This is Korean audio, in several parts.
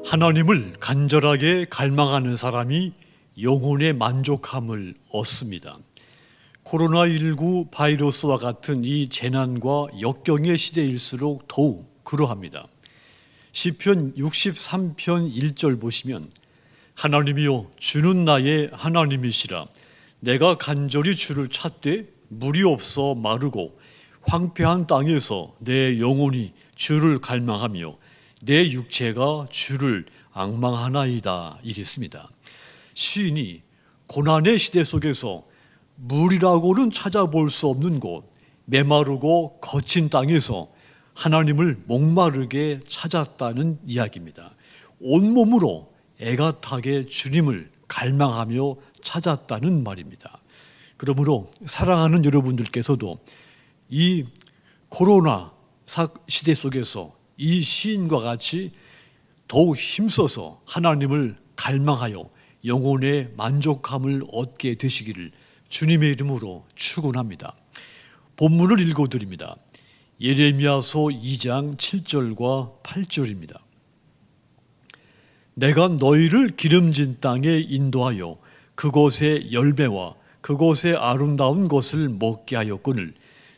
하나님을 간절하게 갈망하는 사람이 영혼의 만족함을 얻습니다. 코로나19 바이러스와 같은 이 재난과 역경의 시대일수록 더욱 그러합니다. 시편 63편 1절 보시면 하나님이여 주는 나의 하나님이시라. 내가 간절히 주를 찾되 물이 없어 마르고 황폐한 땅에서 내 영혼이 주를 갈망하며 내 육체가 주를 앙망하나이다 이랬습니다. 시인이 고난의 시대 속에서 물이라고는 찾아볼 수 없는 곳, 메마르고 거친 땅에서 하나님을 목마르게 찾았다는 이야기입니다. 온몸으로 애가 타게 주님을 갈망하며 찾았다는 말입니다. 그러므로 사랑하는 여러분들께서도 이 코로나 시대 속에서 이 시인과 같이 더욱 힘써서 하나님을 갈망하여 영혼의 만족함을 얻게 되시기를 주님의 이름으로 축원합니다. 본문을 읽어드립니다. 예레미야서 2장 7절과 8절입니다. 내가 너희를 기름진 땅에 인도하여 그곳의 열매와 그곳의 아름다운 것을 먹게 하였거늘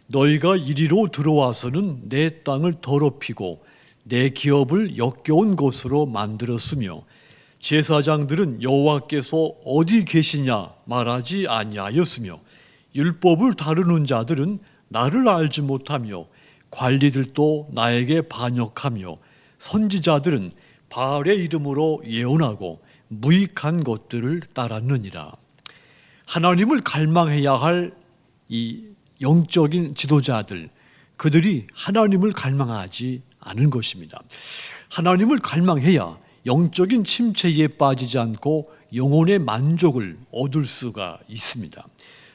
너희가 이리로 들어와서는 내 땅을 더럽히고 내 기업을 역겨운 곳으로 만들었으며 제사장들은 여호와께서 어디 계시냐 말하지 아니하였으며 율법을 다루는 자들은 나를 알지 못하며 관리들도 나에게 반역하며 선지자들은 바알의 이름으로 예언하고 무익한 것들을 따랐느니라. 하나님을 갈망해야 할 이 영적인 지도자들, 그들이 하나님을 갈망하지 않은 것입니다. 하나님을 갈망해야 영적인 침체에 빠지지 않고 영혼의 만족을 얻을 수가 있습니다.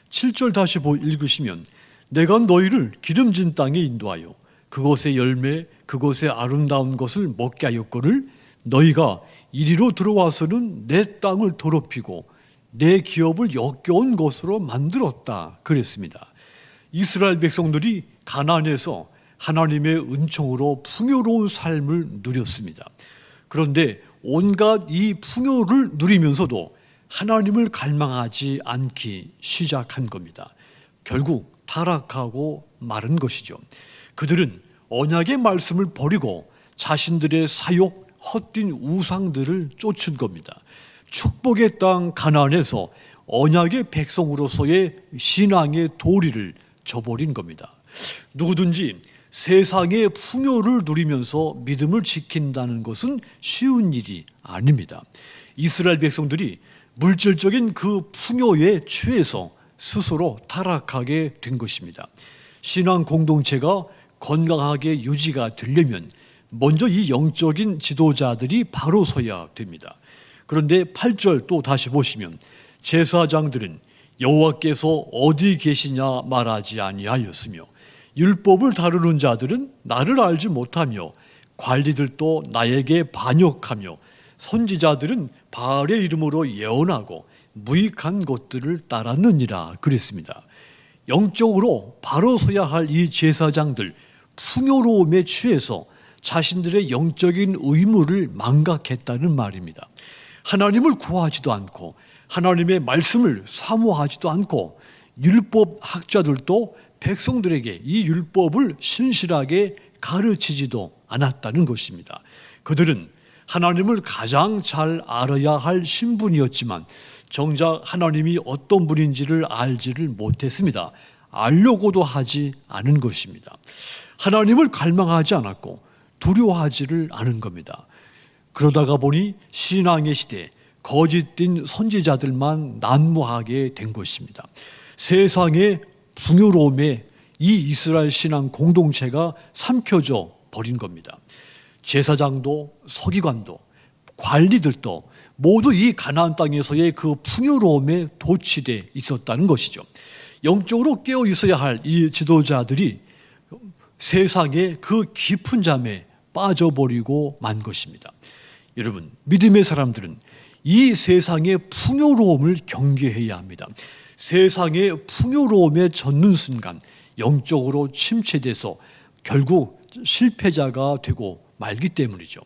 7절 다시 읽으시면 내가 너희를 기름진 땅에 인도하여 그곳의 열매 그곳의 아름다운 것을 먹게 하였거늘 너희가 이리로 들어와서는 내 땅을 더럽히고 내 기업을 역겨운 것으로 만들었다 그랬습니다. 이스라엘 백성들이 가나안에서 하나님의 은총으로 풍요로운 삶을 누렸습니다. 그런데 온갖 이 풍요를 누리면서도 하나님을 갈망하지 않기 시작한 겁니다. 결국 타락하고 마른 것이죠. 그들은 언약의 말씀을 버리고 자신들의 사욕, 헛된 우상들을 쫓은 겁니다. 축복의 땅 가나안에서 언약의 백성으로서의 신앙의 도리를 저버린 겁니다. 누구든지 세상의 풍요를 누리면서 믿음을 지킨다는 것은 쉬운 일이 아닙니다. 이스라엘 백성들이 물질적인 그 풍요에 취해서 스스로 타락하게 된 것입니다. 신앙 공동체가 건강하게 유지가 되려면 먼저 이 영적인 지도자들이 바로 서야 됩니다. 그런데 8절 또 다시 보시면 제사장들은 여호와께서 어디 계시냐 말하지 아니하였으며 율법을 다루는 자들은 나를 알지 못하며 관리들도 나에게 반역하며 선지자들은 바알의 이름으로 예언하고 무익한 것들을 따랐느니라 그랬습니다. 영적으로 바로 서야 할 이 제사장들 풍요로움에 취해서 자신들의 영적인 의무를 망각했다는 말입니다. 하나님을 구하지도 않고 하나님의 말씀을 사모하지도 않고 율법 학자들도 백성들에게 이 율법을 신실하게 가르치지도 않았다는 것입니다. 그들은 하나님을 가장 잘 알아야 할 신분이었지만 정작 하나님이 어떤 분인지를 알지를 못했습니다. 알려고도 하지 않은 것입니다. 하나님을 갈망하지 않았고 두려워하지를 않은 겁니다. 그러다가 보니 신앙의 시대에 거짓된 선지자들만 난무하게 된 것입니다. 세상의 풍요로움에 이 이스라엘 신앙 공동체가 삼켜져 버린 겁니다. 제사장도 서기관도 관리들도 모두 이 가나안 땅에서의 그 풍요로움에 도취돼 있었다는 것이죠. 영적으로 깨어 있어야 할 이 지도자들이 세상의 그 깊은 잠에 빠져버리고 만 것입니다. 여러분, 믿음의 사람들은 이 세상의 풍요로움을 경계해야 합니다. 세상의 풍요로움에 젖는 순간 영적으로 침체돼서 결국 실패자가 되고 말기 때문이죠.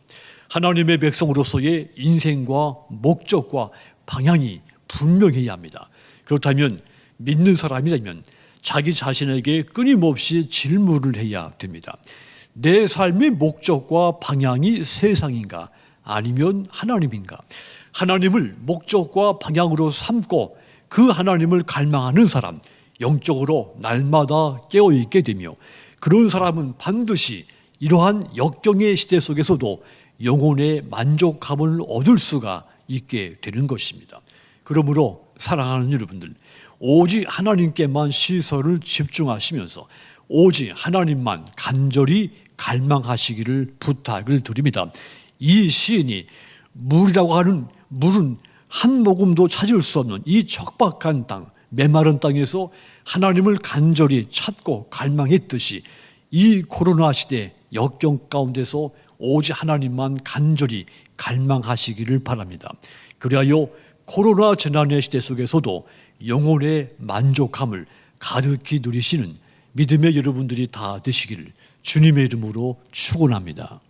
하나님의 백성으로서의 인생과 목적과 방향이 분명해야 합니다. 그렇다면 믿는 사람이라면 자기 자신에게 끊임없이 질문을 해야 됩니다. 내 삶의 목적과 방향이 세상인가 아니면 하나님인가? 하나님을 목적과 방향으로 삼고 그 하나님을 갈망하는 사람, 영적으로 날마다 깨어있게 되며 그런 사람은 반드시 이러한 역경의 시대 속에서도 영혼의 만족감을 얻을 수가 있게 되는 것입니다. 그러므로 사랑하는 여러분들, 오직 하나님께만 시선을 집중하시면서 오직 하나님만 간절히 갈망하시기를 부탁을 드립니다. 이 시인이 물이라고 하는 물은 한 모금도 찾을 수 없는 이 척박한 땅, 메마른 땅에서 하나님을 간절히 찾고 갈망했듯이 이 코로나 시대 역경 가운데서 오직 하나님만 간절히 갈망하시기를 바랍니다. 그리하여 코로나 재난의 시대 속에서도 영혼의 만족함을 가득히 누리시는 믿음의 여러분들이 다 되시기를 주님의 이름으로 축원합니다.